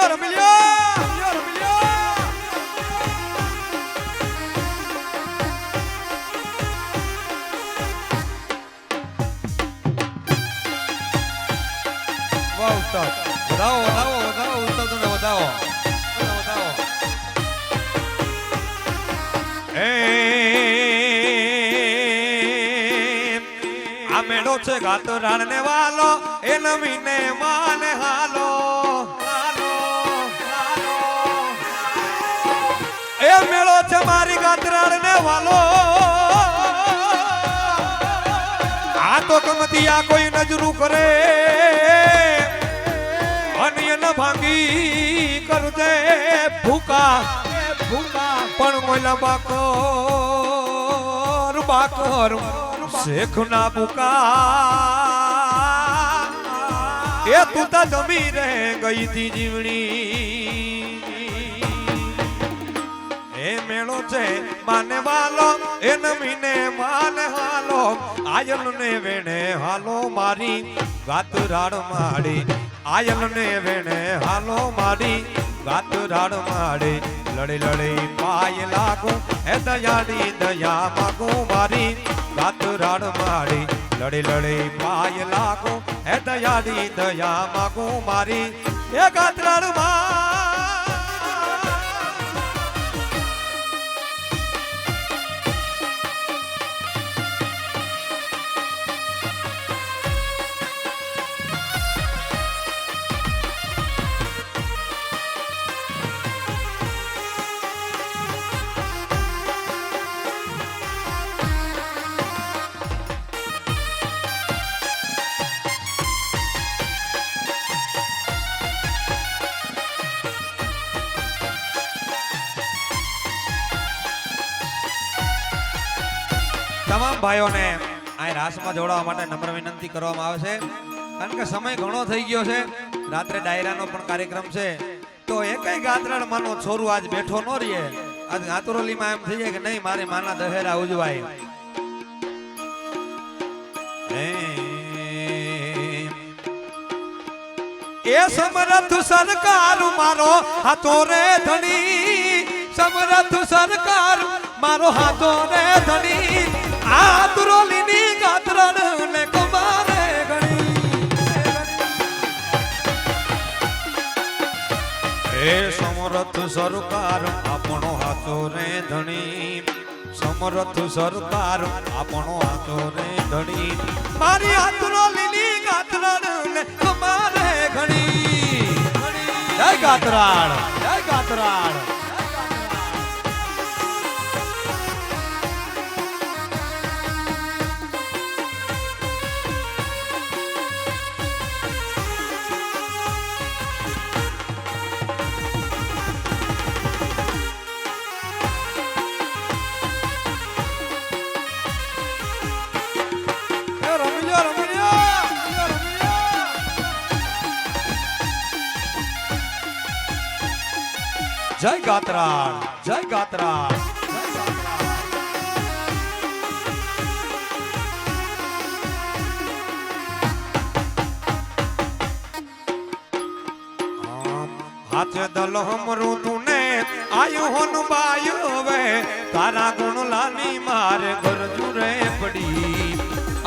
રમી લ્યો રમી લ્યો વાહ ઉસ્તાદ વધાવો વધાવો વધાવો ઉસ્તાદોને વધાવો વધાવો આ મેળો છે ગાતરાણ ને વાલો એ નવીને માને હાલો એ મેળો છે મારી ગાતરાણ ને વાલો આ તો કમતિયા કોઈ નજરું કરે અન્ય ન ભાંગી કરજે ભૂકા પણ મોલા બાકર શેખ ના બુકા એ તું તો જમી રે ગઈ તી જીવણી એ મેળો છે માને વાલો એ નમીને માને હાલો આયલ ને વેણે હાલો મારી ગાતરાડ માડી આયલ ને વેણે હાલો મારી ગાતરાડ માડી લડી લડી પાય લાગુ હે દયાની દયા માગુ મારી ગાતરાડ માડી લડી લડી પાય લાગુ હે દયાની દયા માગુ મારી એ ગાતરાડ તમામ ભાઈઓને આ રાસમાં જોડાવા માટે નમ્ર વિનંતી કરવામાં આવે છે કારણ કે સમય ઘણો થઈ ગયો છે રાત્રે ડાયરાનો પણ કાર્યક્રમ છે તો એકય ગાતરાડ માનો છોરું આજ બેઠો ન રહીએ આજ ગાતરોલીમાં એમ થઈ જાય કે નહીં મારે માના દહેરા ઉજવાય એ સમરથ સરકાર મારો હાથો રે ધણી સમરથ સરકાર મારો હાથો રે ધણી આ તુરોલીની ગાતરાડ ને કમારે ગણી એ સમરથ સરકાર આપણો હાથો રે ધણી સમરથ સરકાર આપણો હાથો રે ધણી મારી આ તુરોલીની ગાતરાડ ને કમારે ગણી જય ગાતરાડ જય ગાતરાડ જય ગાતરાડ જય ગાતરાડ હાથે દલહમ ઋતુને આયુ હોન બાયુ વે તારા ગુણ લાની મારે ગરજુ રે પડી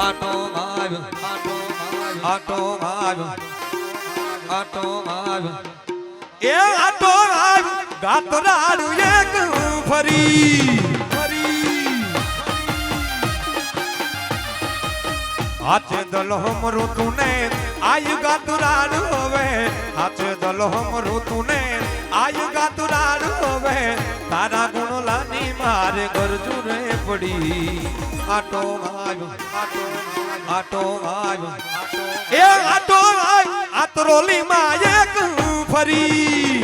આટો આવ આટો આવ આટો આવ એ આટો આવ ગાતરાડ એક ફરી હાથે દલહમ ઋતુને આયુ ગાતરાડ હવે હાથે દલહમ ઋતુને આયુ ગાતરાડ હવે તારા ગુણ લાની મારે ગરજુ રે પડી આટો આવ આટો આવ એ આટો આવ આતરોલી માં એક ફરી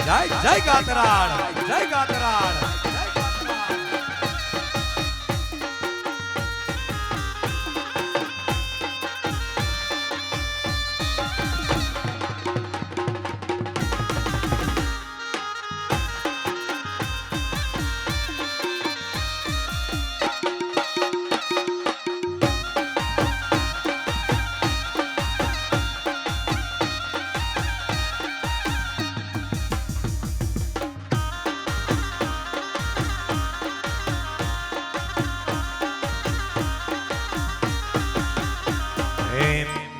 જય જય ગાતરાડ જય ગાતરાડ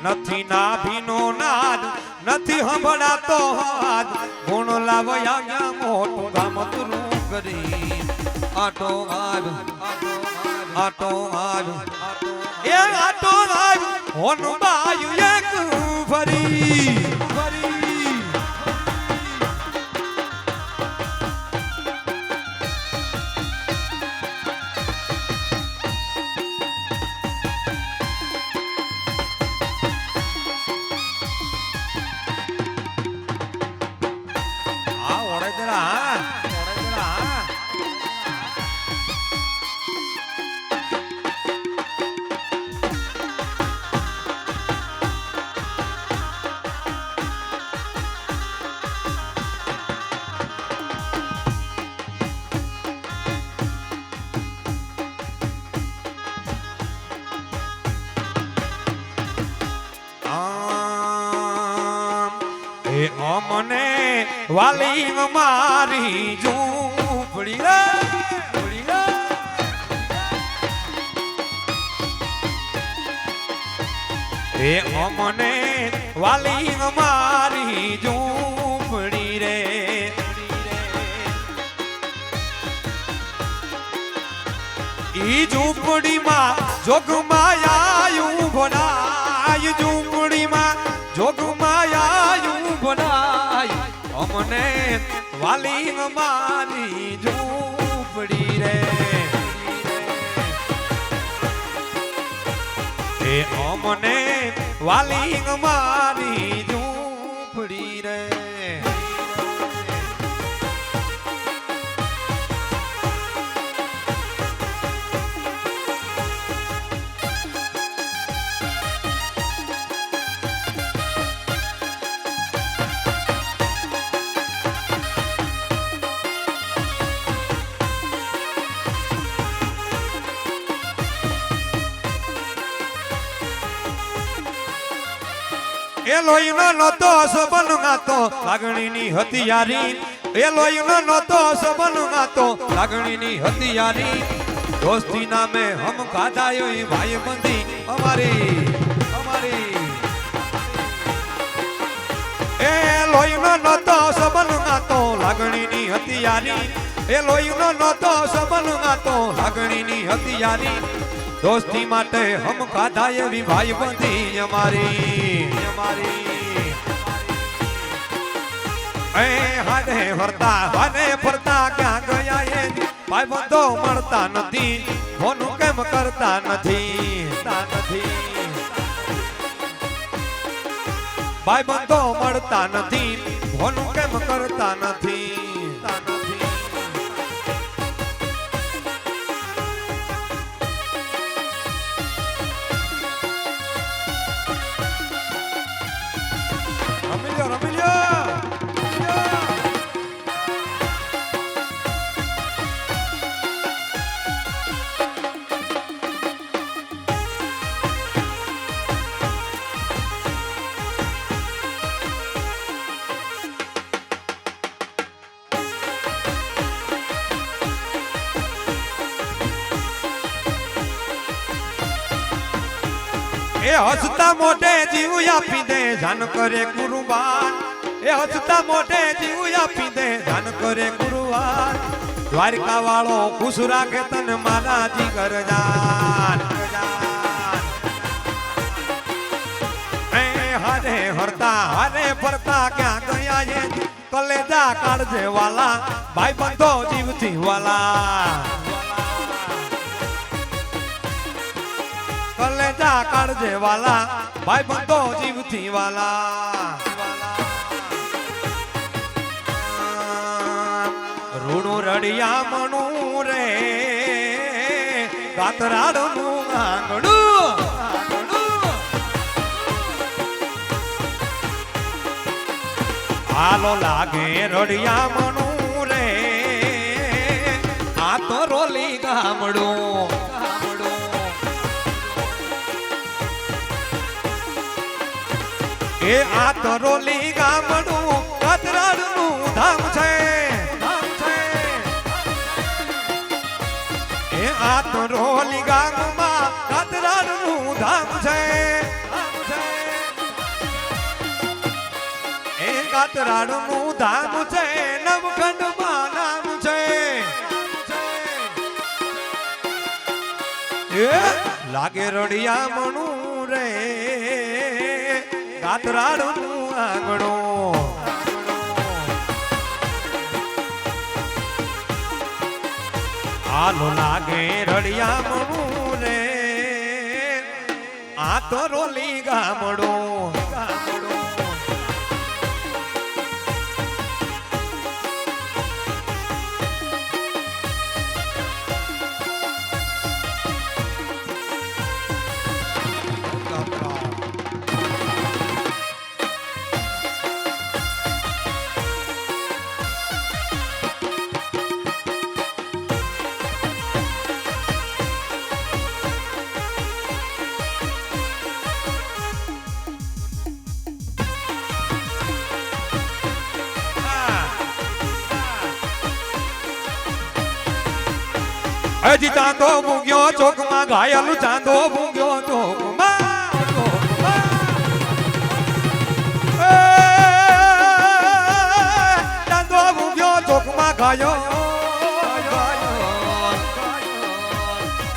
નથી નાભીનો નાદ નથી સંભળાતો હાથ ગુણ લાવયા ગયા મોટું ગામતરું કરી આટો આવ આટો આવ એ આટો આવ હોન બાયું એક ફરી ફરી અમને વાલી મારી ઝૂંપડી રે એ અમને વાલી મારી ઝૂંપડી રે ઈ ઝૂંપડીમાં જોગમાયા ભણાય ઝૂંપડીમાં જોગમાયા ભણાય અમને વાલી મારી ઝૂંપડી રે એ અમને વાલી મારી ઝૂંપડી રે એ લોહીનો નહોતો સબન ગાતો લાગણીની હથિયારી એ લોહીનો નહોતો સબન ગાતો લાગણીની હથિયારી દોસ્તી નામે હમ ખાધાયો ભાઈ બંધી અમારી અમારી એ લોહીનો નહોતો સબન ગાતો લાગણીની હથિયારી એ લોહીનો નહોતો સબન ગાતો લાગણીની હથિયારી દોસ્તી માટે હમ ખાધા એવી ભાઈ બંધી અમારી અમારી એ હાડે ફરતા ક્યાં ગયા એ ભાઈ બંધો મળતા નથી ફોનું કેમ કરતા નથી ભાઈ બંધો મળતા નથી ફોનું કેમ કરતા નથી એ હસતા મોઢે જીવ આપી દે જાન કરે કુરબાન એ હસતા મોઢે જીવ આપી દે જાન કરે કુરબાન દ્વારકા વાળો ખુશ રાખે તને મારા જીગર જાન એ હારે ફરતા ક્યાં ગયા એ કલેજા કાઢજે વાલા ભાઈ બંધો જીવથી વાલા કલેજા કાઢજે વાલા ભાઈ બંધો જીવથી વાલા રૂણું રડિયા મણું રે કાતરાડનું આંગણું હાલો લાગે રડિયા મણું રે આ તો રોલી ગામડું એ આ તો રોલી ગામડું કતરાડનું ધામ છે એ આ તો રોલી ગામમાં કતરાડનું ધામ છે કાતરાડનું ધામ છે નવખંડમાં નામ છે એ લાગે રડિયામણું રે કાતરાડનું આંગણું આલો લાગે રડિયામણું રે આ તો રોલી ગામડું હજી ચાંદો ભૂગ્યો ચોકમાં ઘાયલ ચાંદો ભૂગ્યો ચોકમાં ચાંદો ભૂગ્યો ચોકમાં ઘાયો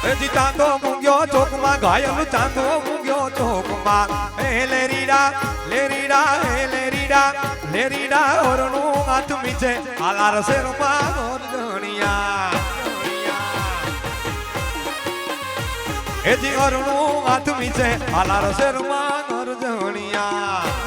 હજી ચાંદો ભૂગ્યો ચોકમાં ઘાયલ ચાંદો ભૂગ્યો ચોકમાં હે લેરીડા લેરીડા હે લેરીડા લેરીડા ઓરનું આત્મી છે આલાર શેરમાં ઓરજણિયા એજી અરણું આત્મી છે આલાર શેરમાં ગરજણિયા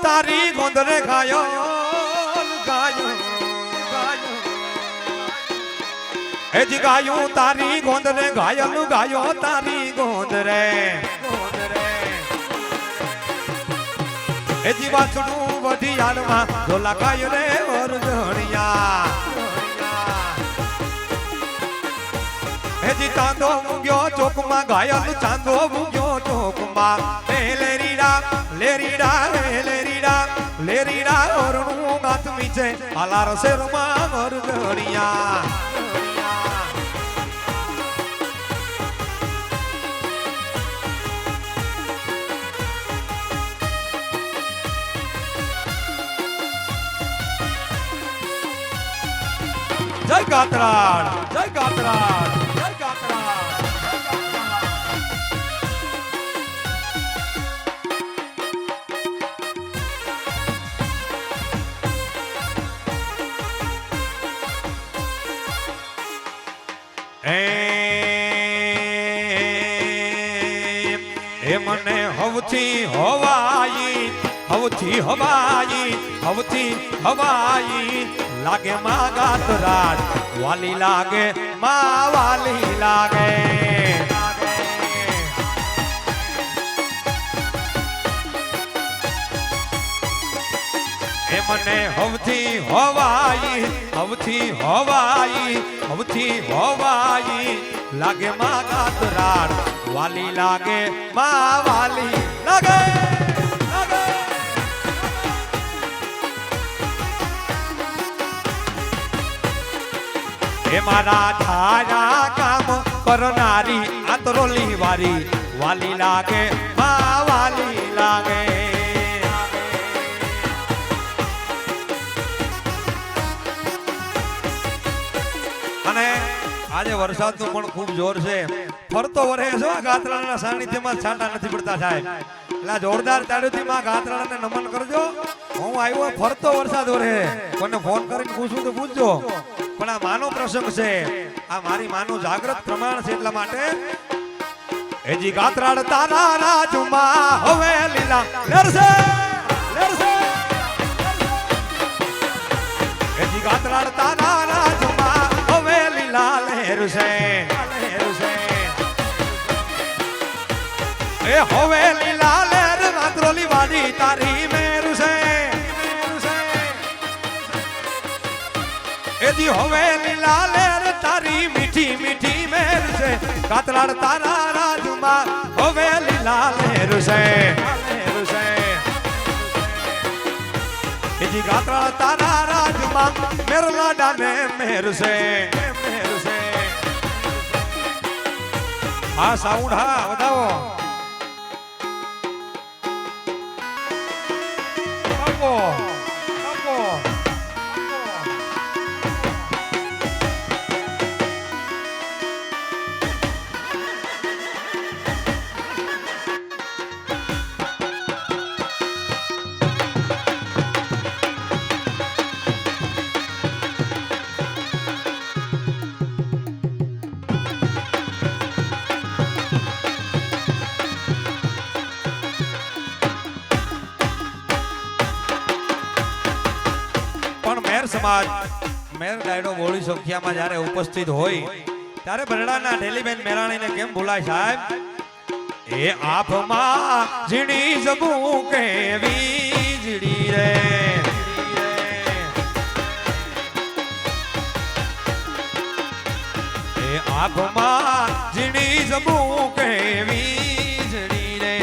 તારી ગોંદરે ગાયો ગાયો ગાયો એજી ગાયો તારી ગોંદરે ગાયલ ગાયો તારી ગોંદરે ગોંદરે એજી વાસડું વઢિયાળમાં ઢોલા ગાય રે ઓરજણિયા એજી ચાંદો મૂગ્યો ચોકમાં ઘાયલ ચાંદો મૂગ્યો ચોકમાં લેરીડા લેરીડા લેરીડા લેરીડા ઓરણું આત્મી છે આલાર શેરમાં ગરજણિયા જય કાતરાડ જય કાતરાડ જય કાતરાડ એ મને હવથી હવાઈ હવથી હવાઈ હવથી હવાઈ લાગે માં ગાતરાડ વાલી લાગે માં વાલી લાગે એ મને હવથી હવાઈ હવથી હવાઈ હવથી હવાઈ લાગે માં ગાતરાડ વાલી લાગે માં વાલી લાગે એ મારા ધારા કામ કરનારી આતરોલી વારી વાલી લાગે માં વાલી લાગે અને આજે વરસાદનું પણ ખૂબ જોર છે ફરતો વરે છે ગાત્રાના સાનિધ્યમાં છાંટા નથી પડતા સાહેબ એટલે જોરદાર તાળીઓથી માં ગાત્રાને નમન કરજો હું આવ્યો ફરતો વરસાદ વરે કોઈને ફોન કરીને પૂછું તો પૂછજો પણ આ માનો પ્રસંગ છે આ મારી માનું જાગૃત પ્રમાણ છે એટલા માટે એજી ગાત્રાડ તારા રાજમાં હવે લીલા લરસે લરસે એજી ગાત્રાડ તારા રાજમાં હવે લીલા લીલા લહેર છે એ હવે લીલા લહેર નાત્રોલી વાડી તારી મેર છે એજી હવે લીલા લહેર તારી મીઠી મીઠી મેર છે કાતરાડ તારા રાજમાં હવે લીલા લહેર છે એજી કાતરાડ તારા રાજમાં મેરલા ડાને મેર છે હા સાઉન્ડ હા વધાવો આપો આપો સમાજ મેર ડાયડો બોળી સંખ્યામાં જ્યારે ઉપસ્થિત હોય ત્યારે બરડાના ઢેલીબેન મેરાણીને કેમ ભૂલાય સાહેબ એ આંખમાં ઝીણી જબુ કેવી વીજળી રે એ આંખમાં ઝીણી જબુ કેવી વીજળી રે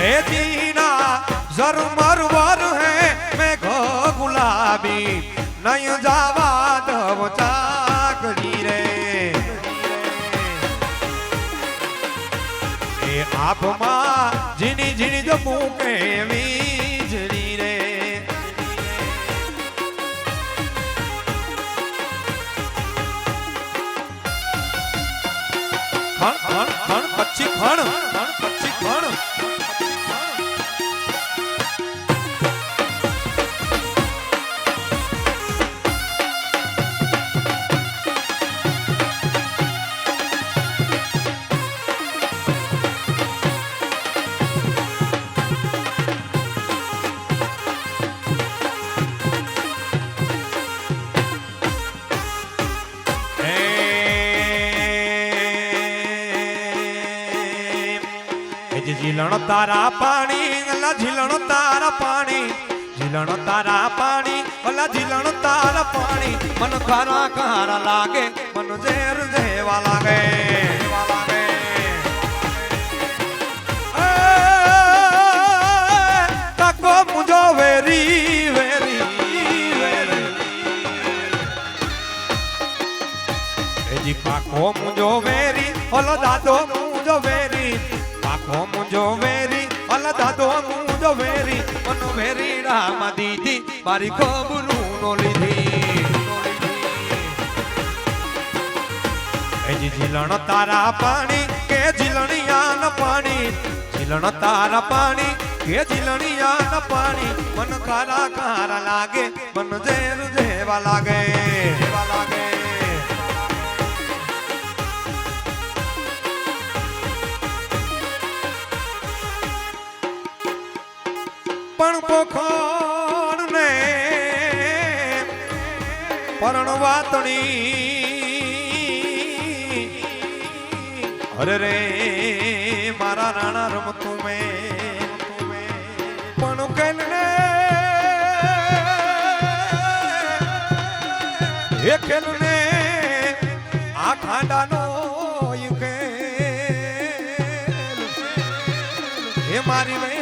એ જીના ઝરમર वर है मैं घो गुलाबी नहीं जावा दव चाकरी रे ए आप मां झीनी झीनी जमू के वीजड़ी रे खण खण खण कच्ची खण कच्ची खण झीलण तारा पानी अला झीलण तारा पानी झीलण तारा पानी अला झीलण तारा पानी मन खारा खारा लागे मन जेर जेवा लागे ताको मुझो वेरी वेरी वेरी जी पाको मुझो वेरी ओलो दादो मुझो वेरी पाको मुझो वेरी अल दादो मुझो वेरी मनो वेरी राम दीदी मारी खबरू नो लीधी ए जी झीलण तारा पानी के झीलणिया न पानी झीलण तारा पानी के झीलणिया न पानी मन खारा खारा लागे मन जेर जेवा लागे पण पोखण ने परણવાતણી अरे रे मारा राणा रमतु में पण खेलने ये खेलने आ खांडानो यू खेल ये मारी में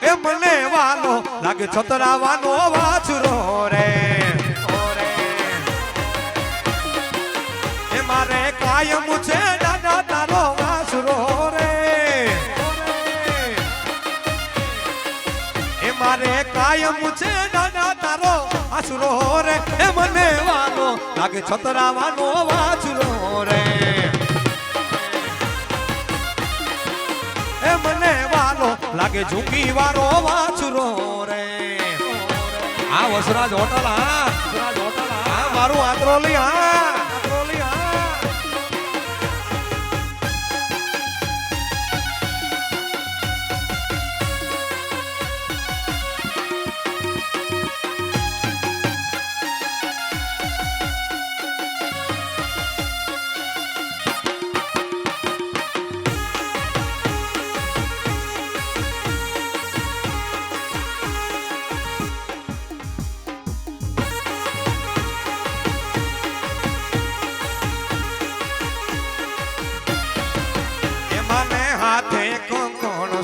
ए मने वालो लागे छतरावानो वाछरो रे ए मारे कायम छे दादा तारो वाछरो रे ए मारे कायम छे दादा तारो वाछरो रे ए मने वालो लागे छतरावानो वाछरो रे ए मने वालो लागे झुकी वारो वाछरो रे आ वसराज होटल आ मारू आत्रोली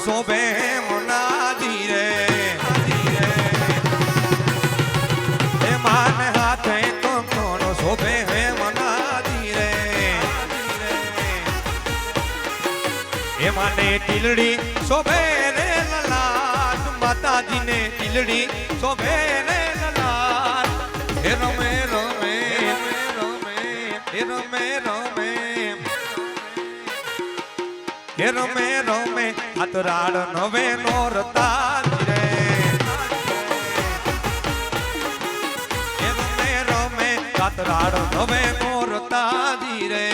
શોભે મનાજી રે એ માને હાથે કંકણ શોભે હે મનાજી રે એ માને ટીલડી શોભે રે લલાટ માતાજી ને ટીલડી શોભે રે લલાટ હે રમે રમે રમે હે રમે રમે હે રમે રમે આતરાડ નવે નોરતા રે હે રમે રમે આતરાડ નવે નોરતા રે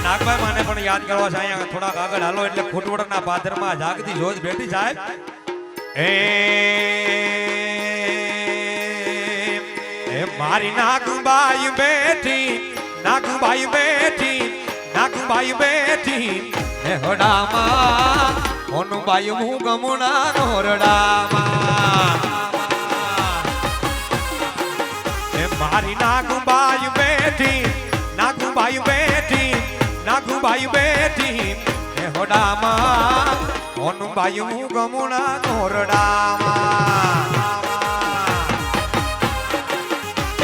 નાગભાઈ માને પણ યાદ કરવા છે અહીંયા થોડાક આગળ હાલો એટલે ખોટવડના પાદરમાં જાગતી જોજ બેઠી સાહેબ એ મારી નાગબાઈ બેઠી નાગબાઈ બેઠી નાગબાઈ બેઠી હે હડામાં કોનબાઈ હું ગમણા નોરડામાં એ મારી નાગબાઈ બેઠી નાગબાઈ બેઠી નાગુબાઈ બેઠી હે હોડામાં કોનબાઈ હું ગમણા નોરડામાં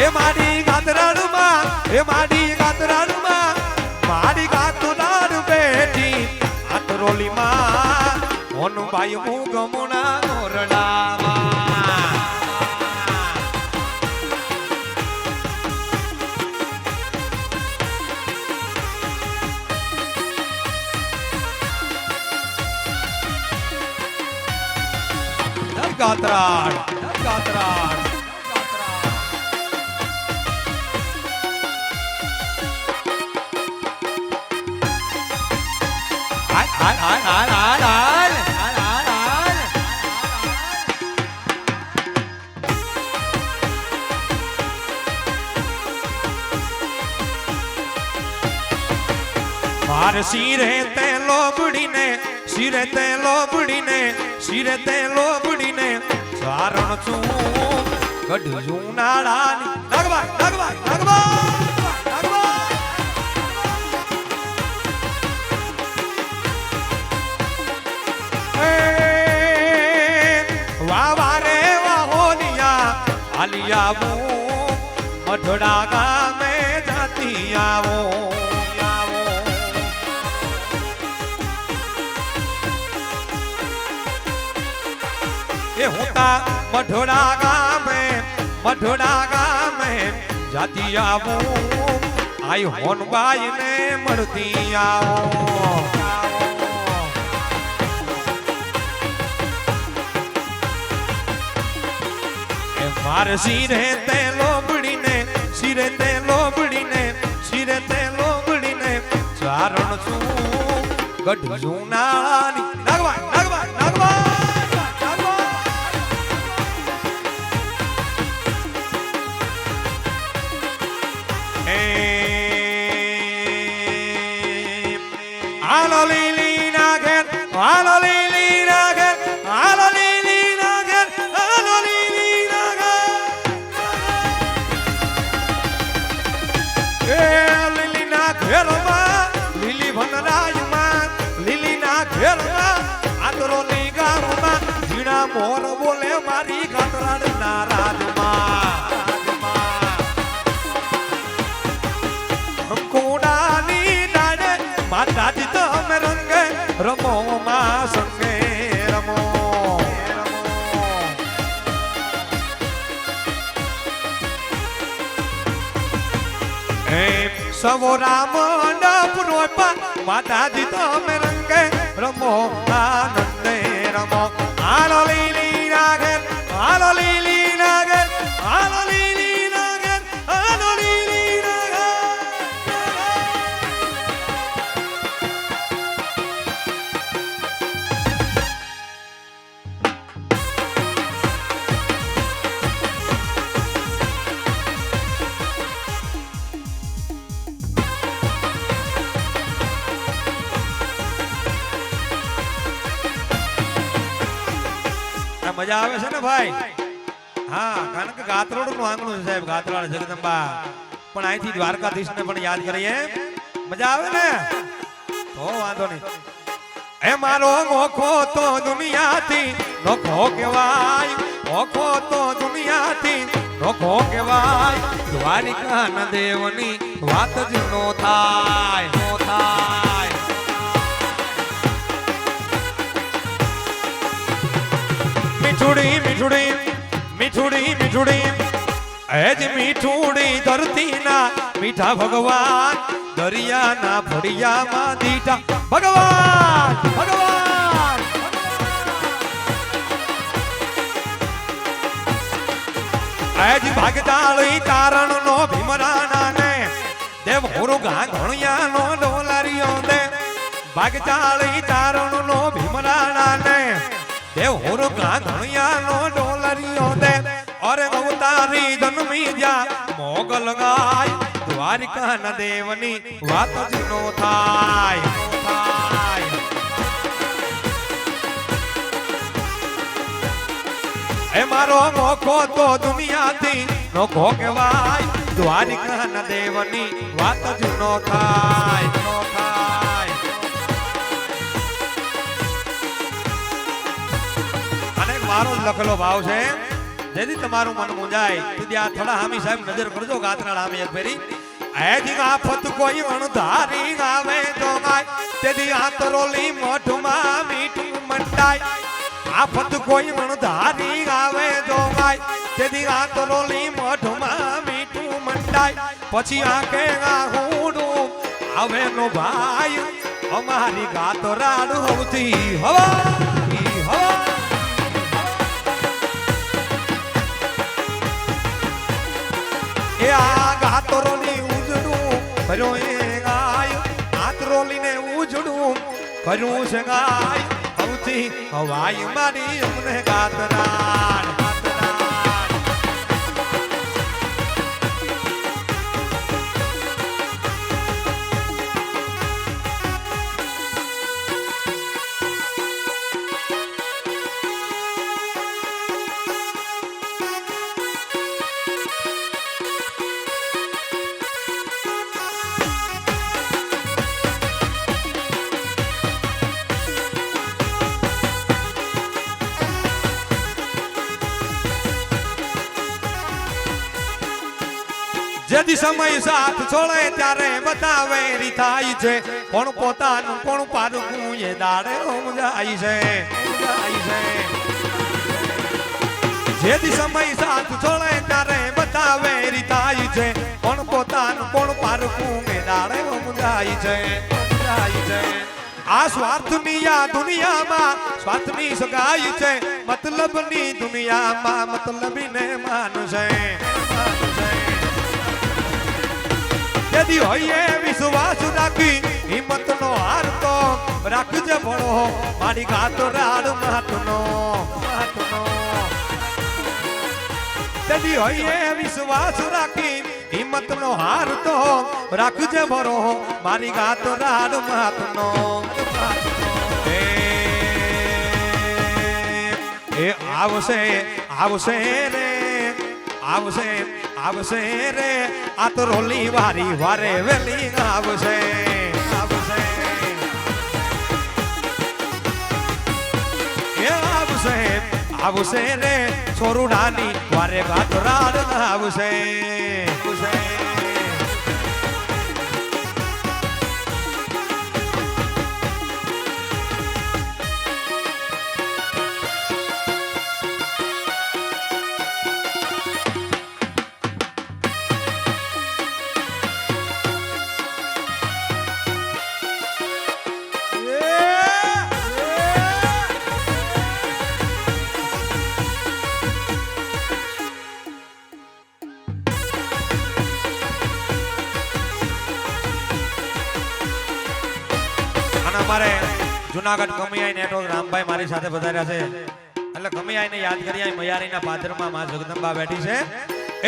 એ માડી ગાતરાડમાં એ માડી ગાતરાડમાં માડી ગાતરાડ બેઠી આતરોલીમાં કોનબાઈ હું ગમણા નોરડામાં ગાતરાડ ગાતરાડ માર શિરે તે લોબડીને શિરે તે લોબડીને શિરે તે લોબડીને ચારણ છું ગઢું નાળાની નાગભાઈ નાગભાઈ નાગભાઈ વાવારે વાહોલિયા હાલી આવું મઢડા ગામે જાતી આવો એ હોતા મઢડા ગામે જાતી આવું આઈ હોનબાઈ ને મળતી આવો એ માર શિરે તે લોબડીને શિરે તે લોબડીને શિરે તે લોબડીને ચારણ છું ગઢું નાળાની નાગભાઈ નાગભાઈ નાગભાઈ Halo lili nager, halo lili nager, halo lili nager, halo lili nager. Lili nager ma, lili bhanrai ma, lili nager ma, adro liga ma, jina mor bole mari gatrad narad ma. માતાજી તો અમે રંગે રમો માં સંગે રમો એ સવો રામ ડપરોપા માતાજી તો અમે રંગે રમો આનંદે રમો હાલો લીલી નાગર હાલો લીલી નાગર હાલો લીલી નાગર હાલો લીલી નાગર મજા આવે છે ને ભાઈ? હા, કારણ કે ગાત્રોડ નું આંગણું છે સાહેબ, ગાત્રાળ જગદંબા. પણ અહીંથી દ્વારકાધીશ ને પણ યાદ કરીએ, મજા આવે ને? તો વાંધો નહીં. એ મારો મોખો તો દુનિયાથી નોખો કહેવાય, મોખો તો દુનિયાથી નોખો કહેવાય. દ્વારિકા ના દેવની વાત જ નો થાય, નો થાય. મીઠુડી મીઠુડી મીઠુડી મીઠુડી એજ મીઠુડી ધરતી ના મીઠા ભગવાન, દરિયાના ફળિયામાં દીઠા ભગવાન, ભગવાન. એજ ભાગતાળી તારણ નો ભીમરાણા ને દેવ મુરુગા ઘણિયા નો ડોલારીઓ દે. ભાગતાળી તારણ નો ભીમરાણા ને દેવ મુરુગા ઘણિયા નો ડોલારીઓ દે. અરે અવતારી જન્મી જા મોગલ ગાય, દ્વારિકા ના દેવની વાત જ નો થાય, નો થાય. એ મારો મોખો તો દુનિયાથી નોખો કહેવાય, દ્વારિકા ના દેવની વાત જ નો થાય, નો થાય. અને મારો જ લખેલો ભાવ છે, જેથી તમારું મન મુંજાય તેથી આ થોડા હામી સાહેબ નજર કરજો ગાત્રાળ હામી એક ફેરી. એજી આફત કોઈ અણધારી આવે તો ગાય, તેથી આ તરોલી મોઢમાં મીઠું મંડાય. આફત કોઈ અણધારી આવે તો ગાય, તેથી આ તરોલી મોઢમાં મીઠું મંડાય. પછી આંખે આહુડું આવે નો ભાઈ, અમારી ગાતરાડ હોતી હવા હવા. એ આ ગાતરોલી ઉજડું ભર્યો એ ગાય, ગાતરોલી ને ઉજડું ભર્યું છે ગાય. હવથી હવાઈ મારી અમને ગાતરાડ, ગાતરાડ. જેથી સમય સાથ છોડે ત્યારે બતાવે રી થાય છે, કોણ પોતાનું કોણ પારખું એ દાડે સમજાય છે, સમજાય છે. જેથી સમય સાથ છોડે ત્યારે બતાવે રી થાય છે, કોણ પોતાનું કોણ પારખું એ દાડે સમજાય છે, સમજાય છે. આ સ્વાર્થની આ દુનિયામાં સ્વાર્થની સગાઈ છે, મતલબની દુનિયામાં મતલબીને માનશે, માનશે. यदि होइए विश्वास राखी हिम्मत नो हार तो राखजे भलो मारी गातराड मातनो, मातनो. यदि होइए विश्वास राखी हिम्मत नो हार तो राखजे भलो मारी गातराड मातनो, मातनो. ए आवसे आवसे रे आवसे आवसे रे आ तो रोली वारी वारे वेली आवसे, आवसे. ए आवसे आवसे रे छोरुडानी वारे गातराड आवसे, आवसे. અમારે જુનાગઢ કમિયાઈ નેટવર્ક રામભાઈ મારી સાથે પધાર્યા છે, એટલે કમિયાઈને યાદ કરીએ. મયારીના પાદરમાં માં જગદંબા બેઠી છે.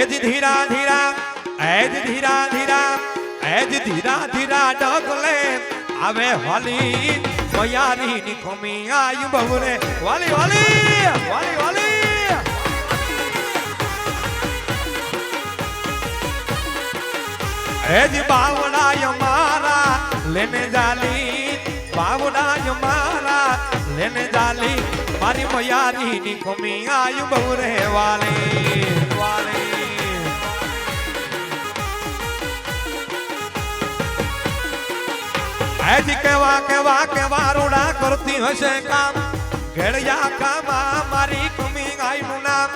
એજી ધીરા ધીરા એજ ધીરા ધીરા એજ ધીરા ધીરા ડગલે આવે હોલી મયારી ની ખમી આયુ બહુરે વાલી વાલી વાલી વાલી હેજી બાવડાય મારા લેને જાલી બાવડાય મારા લેને જાલી મારી મયારી ની ખમી આયુ બહુરે વાલી વાલી હેજી કેવા રૂડા કરતી હશે કામ ઘેડિયા કામા મારી કમી ગાયનું નામ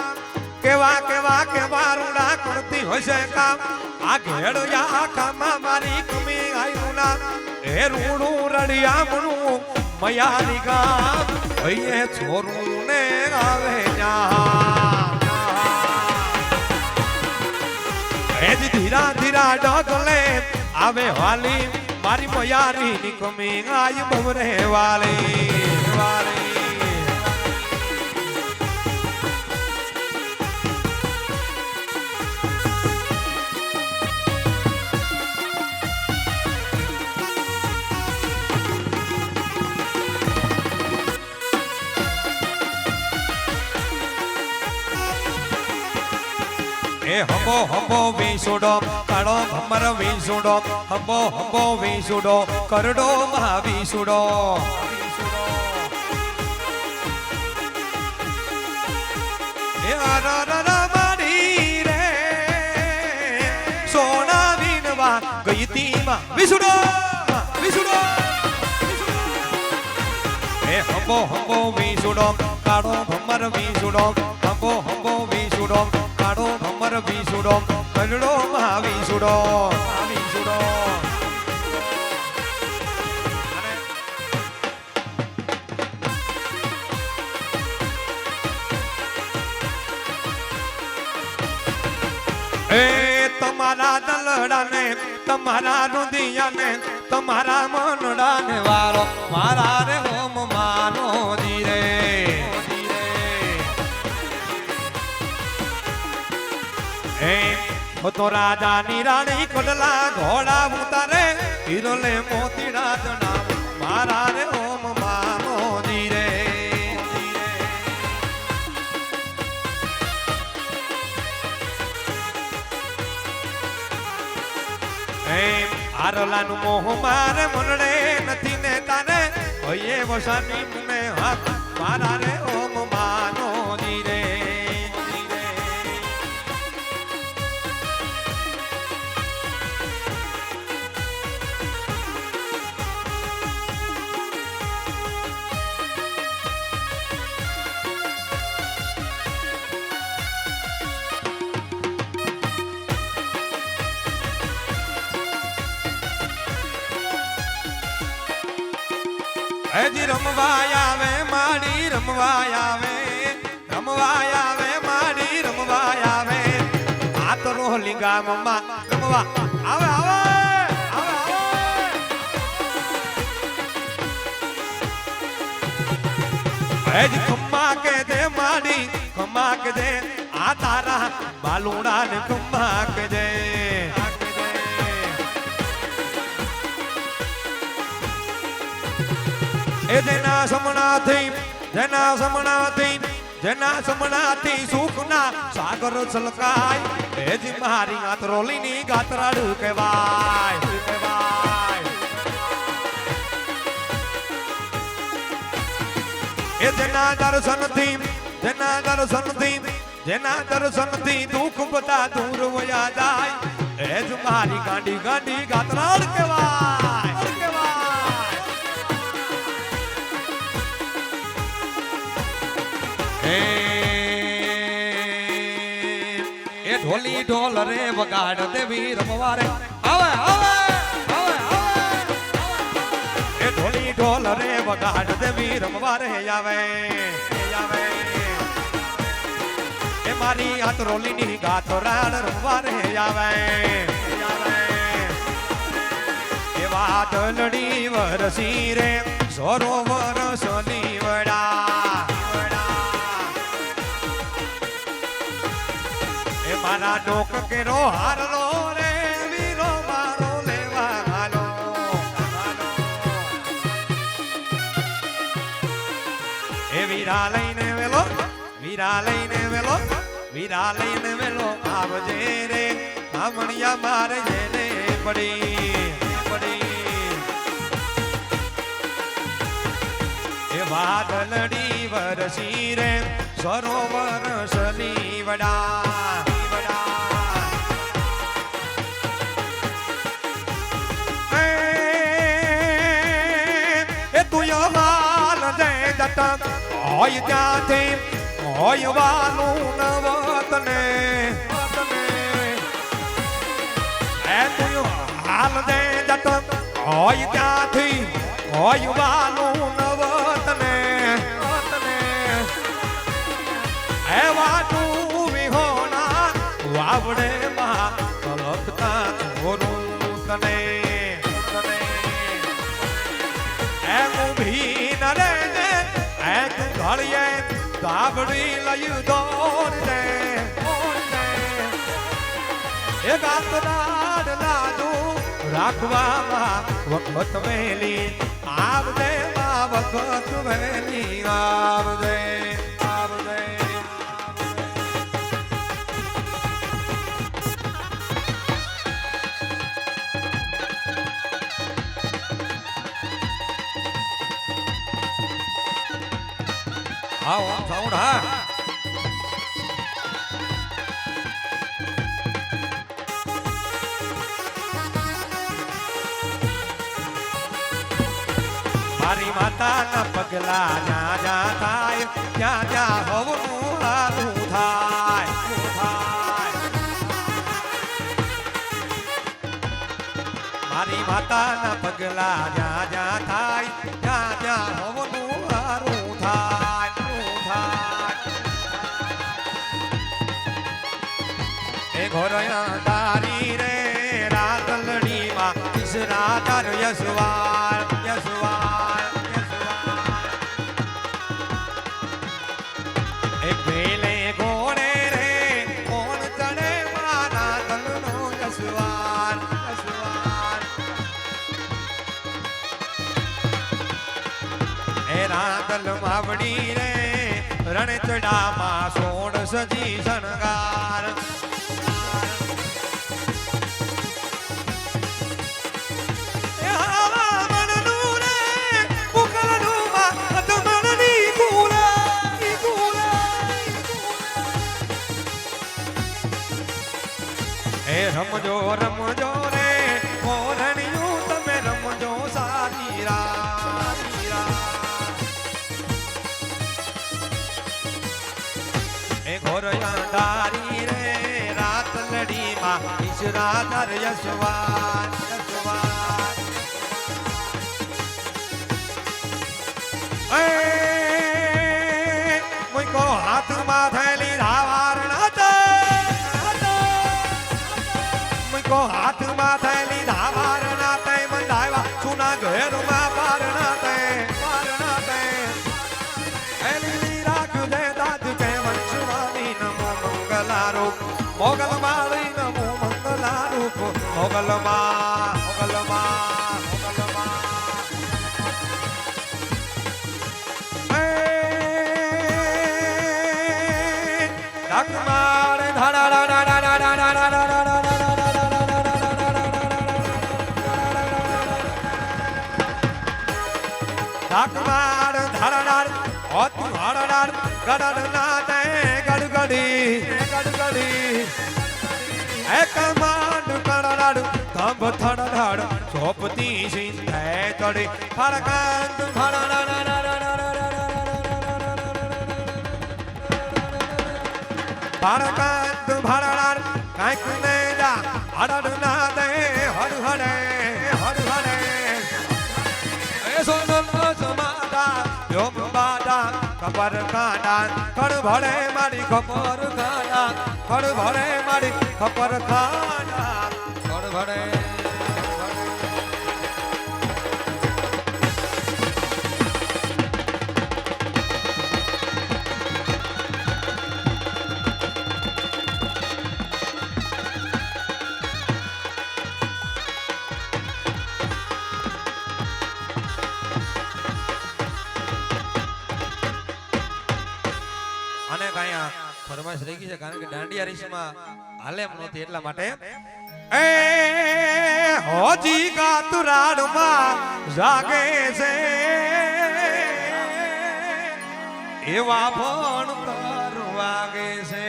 કેવા રૂડા કરતી હશે કામ આ ઘેડિયા કામા મારી કમી ગાયનું નામ એ રૂડું રડિયામણું મયારી ગામ ભઈએ છોરું ને આવે હેજી ધીરા ધીરા ડગલે આવે વાલી મારી મયારી ની કમી આય બવરે વાલી વાલી એ હંબો વીસુડો કાળો ભમર વીસુડો હંબો વીસુડો કરડો મહા વીસુડો એ મારી રે સોના વીનવા ગઈ તીમાં વીસુડો વીસુડો એ હંબો વીસુડો કાળો ભમર વીસુડો હંબો વીસુડો કાળો ભમર વીસુડો કરડો મહા વીસુડો વીસુડો એ તમારા દલડાને તમારા રુદિયાને તમારા મનડાને વારો મારા રે હોમ માનો ધીરે તો રાજા ની રાણી કડલા ઘોડા ઉતારે હિરોલે મોતીડા જણા મારા રે ઓમ માનો ધીરે આરલાનું મોહ મારે મનડે નથી ને તારે ભયે વસાની મને હાથ મારા રે ઓમ માનો ધીરે હેજી રમવાય આવે માડી રમવાય આવે માડી રમવાય આવે આ તો રો લીંગા મમ્મા રમવા આવે આવે આવે હેજી ખમ્મા કે દે માડી ખમ્મા કે દે આ તારા બાલુડા ને ખમ્મા કે દે એ જેના સમણાથી સુખના સાગર છલકાય એ જ મારી ગાતરોલીની ગાતરાડું કહેવાય એ જેના દર્શનથી દુઃખ બધા દૂર વયા જાય એ જ મારી ગાંડી ગાતરાડ કહેવાય એ ઢોલી ઢોલ રે વગાડ દેવી રમવારે આવે એ ઢોલી ઢોલ રે વગાડ દેવી રમવારે આવે એ મારી હાથ રોલી ની ગાતો રાડ રમવારે આવે એ વાદળડી વરસી રે સરોવર સની વડા મારા ડોક કેરો હારલો રે વીરો મારો લેવા હાલો વીરા લઈને વેલો વીરા લઈને વેલો વીરા લઈને વેલો આવજે રે આમણિયા મારે જેને પડી એ વાદળડી વરસી રે સરોવર સલી વડા એ તું વાલ જય જટ હોય ત્યાંથી હોય વાલું નવતને એ તું હાલ જય જટ હોય ત્યાંથી હોય વાલું નવતને એ વાટું વિહોણા વાવડે માં કલકતા છોરું તને એમ ભી ન રે એક ઘડીએ ગાબડી લઈ દોડ દે એ ગાતરાડ લાજુ રાખવામાં વખત વેલી આવદે માં વખત વેલી આવદે હા ઓમ સાઉન્ડ હા મારી માતાના પગલા જ્યાં જ્યાં થાય ત્યાં ત્યાં હવનું હારું થાય મારી માતાના પગલા જ્યાં જ્યાં થાય ત્યાં ત્યાં હવનું હારું થાય એ ઘોરયા તારી રે રાતલડીમાં ઈશરા તાર યસવાર એ પેલે ઘોડે રે કોણ ચડે મારા તલનો યસવાર એ રાતલ માવડી રે રણ ચડામાં સોડ સજી શણગાર રમજો રમજો રે કોરણિયું તમે રમજો સારી એ ઘોરયા તારી રે રાત લડીમાં ઈશરા ધર યશવાન મુઈકો હાથમાં થયેલી ધાવાર હાથમાં થયેલી ધાવાર ના તે બંધાવ્યા સુના ઘેરમાં પારના તે એલી રાખજે દાદ કે વંશવાણી નમો મંગલારૂપ મોગલ માળી નમો મંગલારૂપ મોગલમાં ડાકમાર ધાડા ધાકમાર ધરડાર ઓતું હરડાર ગડડ ના તે ગડગડી એ કમાડ કડડાડ કંભ થડડાડ સોપતી સિંધે તડી ફરકાંત ફરકાંત ભરડાર કાંઈક ને જા હડડ ના દે હડહડે ખબર ખાડા ખડ ભરે મારી ખબર ખાડા ખડ ભરે મારી ખબર ખાડા ખડ ભરે અને કાંઈ ફરમાઈશ રહી ગઈ છે કારણ કે દાંડિયા રીસમાં હાલે એમ નહોતી એટલા માટે એ હોજી ગાતુરાડમાં જાગે છે એવા ભણતર વાગે છે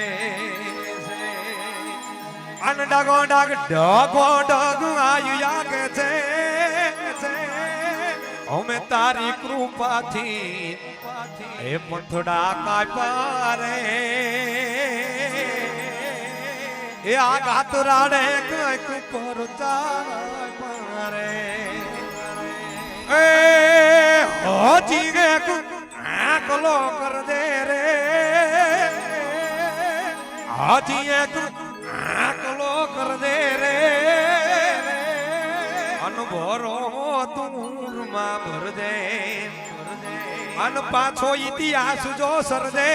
અન ડગો ડગ ડગો ડગ આયુ જાગે છે અમે તારી કૃપાથી એ પંથડા કાપ્યા રે એ આ ગાતુરાડે કંઈક પર ચાલ્યા રે એ હોજી ગે આકલો કર દે રે હાજી એક આકલો કર દે રે અનભરો દૂરમાં ભર દે અન પાછો ઇતિહાસ જો સરદે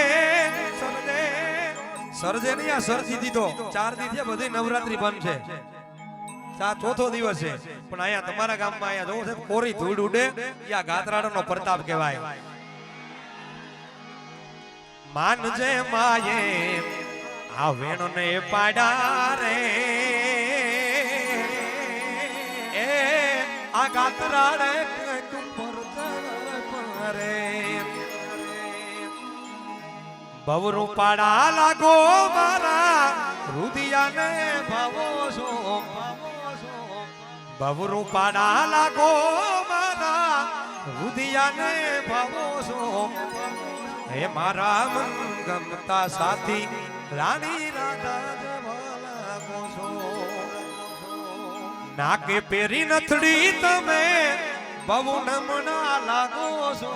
સરજે નહીં આ સરજી દીધો 4 દી બધી નવરાત્રી બંધ છે ચોથો દિવસ છે પણ અહીંયા તમારા ગામમાં અહીંયા જોવું છે કોરી ધૂળ ઉડે આ ગાતરાડાનો પ્રતાપ કહેવાય માનજે માયે આ વેણને પાડા રે એ આ ગાતરાડે રે બવરું પાડા લાગો મારા રુદિયાને ભાવો છો બવરું પાડા લાગો મારા રુદિયાને ભાવો છો હે મારા મનગમતા સાથી રાણી રાધા જવા લાગો છો નાકે પેરી નથડી તમે બહુ નમણા લાગો છો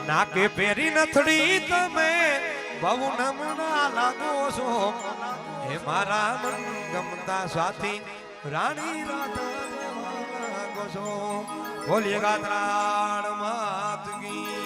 નાકે પેરી નથડી તમે બહુ નમણા લાગો છો હે મારા મનગમતા સાથી રાણી રાધા જવા લાગો છો બોલીએ ગાત્રાળ માત કી